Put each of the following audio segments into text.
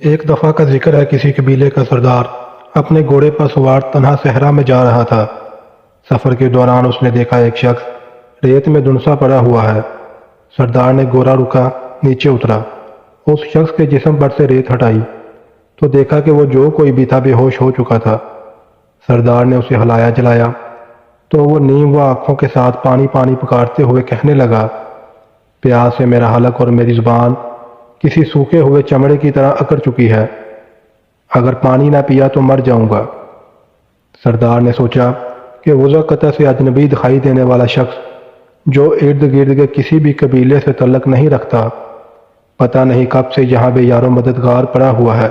ایک دفعہ کا ذکر ہے، کسی قبیلے کا سردار اپنے گھوڑے پر سوار تنہا صحرا میں جا رہا تھا۔ سفر کے دوران اس نے دیکھا ایک شخص ریت میں دھنسا پڑا ہوا ہے۔ سردار نے گھوڑا رکا، نیچے اترا، اس شخص کے جسم پر سے ریت ہٹائی تو دیکھا کہ وہ جو کوئی بھی تھا بے ہوش ہو چکا تھا۔ سردار نے اسے ہلایا جلایا تو وہ نیم و آنکھوں کے ساتھ پانی پانی پکارتے ہوئے کہنے لگا، پیاس سے میرا حلق اور میری زبان کسی سوکھے ہوئے چمڑے کی طرح اکڑ چکی ہے، اگر پانی نہ پیا تو مر جاؤں گا۔ سردار نے سوچا کہ وضع قطع سے اجنبی دکھائی دینے والا شخص جو ارد گرد کے کسی بھی قبیلے سے تعلق نہیں رکھتا، پتہ نہیں کب سے یہاں بے یار و مددگار پڑا ہوا ہے۔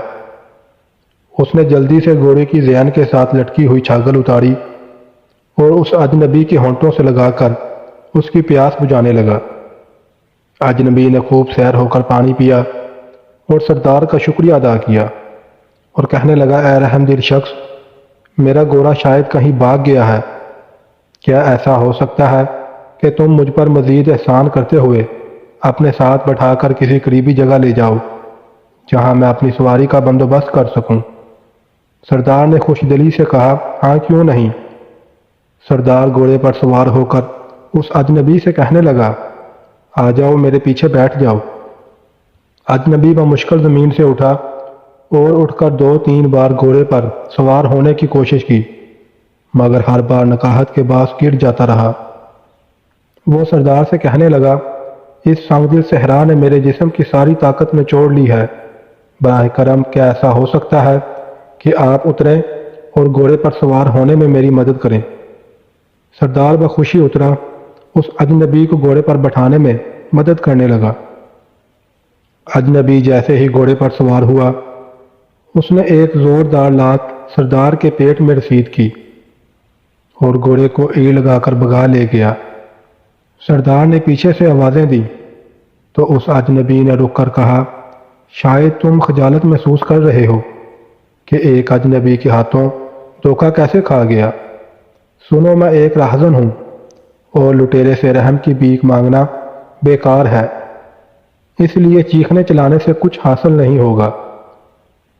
اس نے جلدی سے گھوڑے کی زین کے ساتھ لٹکی ہوئی چھاگل اتاری اور اس اجنبی کے ہونٹوں سے لگا کر اس کی پیاس بجھانے لگا۔ اجنبی نے خوب سیر ہو کر پانی پیا اور سردار کا شکریہ ادا کیا اور کہنے لگا، اے رحم دل شخص، میرا گھوڑا شاید کہیں بھاگ گیا ہے، کیا ایسا ہو سکتا ہے کہ تم مجھ پر مزید احسان کرتے ہوئے اپنے ساتھ بٹھا کر کسی قریبی جگہ لے جاؤ جہاں میں اپنی سواری کا بندوبست کر سکوں؟ سردار نے خوش دلی سے کہا، ہاں کیوں نہیں۔ سردار گھوڑے پر سوار ہو کر اس اجنبی سے کہنے لگا، آ جاؤ، میرے پیچھے بیٹھ جاؤ۔ اجنبی بمشکل زمین سے اٹھا اور اٹھ کر 2-3 بار گھوڑے پر سوار ہونے کی کوشش کی، مگر ہر بار نکاہت کے باعث گر جاتا رہا۔ وہ سردار سے کہنے لگا، اس سنگ دل صحرا نے میرے جسم کی ساری طاقت نچوڑ لی ہے، براہ کرم کیا ایسا ہو سکتا ہے کہ آپ اتریں اور گھوڑے پر سوار ہونے میں میری مدد کریں؟ سردار بخوشی اترا، اس اجنبی کو گھوڑے پر بٹھانے میں مدد کرنے لگا۔ اجنبی جیسے ہی گھوڑے پر سوار ہوا، اس نے ایک زوردار لات سردار کے پیٹ میں رسید کی اور گھوڑے کو ایڑ لگا کر بھگا لے گیا۔ سردار نے پیچھے سے آوازیں دی تو اس اجنبی نے رک کر کہا، شاید تم خجالت محسوس کر رہے ہو کہ ایک اجنبی کے ہاتھوں دھوکہ کیسے کھا گیا۔ سنو، میں ایک راہزن ہوں اور لٹیرے سے رحم کی بھیک مانگنا بیکار ہے، اس لیے چیخنے چلانے سے کچھ حاصل نہیں ہوگا۔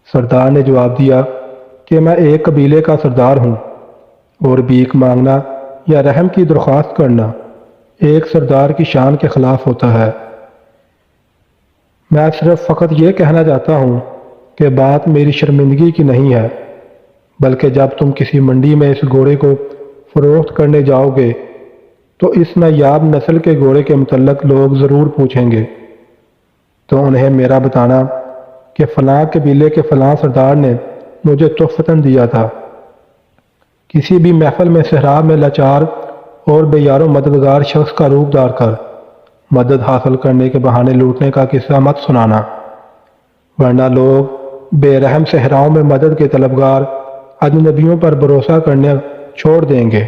سردار نے جواب دیا کہ میں ایک قبیلے کا سردار ہوں اور بھیک مانگنا یا رحم کی درخواست کرنا ایک سردار کی شان کے خلاف ہوتا ہے۔ میں صرف فقط یہ کہنا چاہتا ہوں کہ بات میری شرمندگی کی نہیں ہے، بلکہ جب تم کسی منڈی میں اس گھوڑے کو فروخت کرنے جاؤ گے تو اس نایاب نسل کے گھوڑے کے متعلق لوگ ضرور پوچھیں گے، تو انہیں میرا بتانا کہ فلاں قبیلے کے فلاں سردار نے مجھے تحفتاً دیا تھا۔ کسی بھی محفل میں صحرا میں لاچار اور بے یار و مددگار شخص کا روپ دار کر مدد حاصل کرنے کے بہانے لوٹنے کا قصہ مت سنانا، ورنہ لوگ بے رحم صحراؤں میں مدد کے طلبگار اجنبیوں پر بھروسہ کرنے چھوڑ دیں گے۔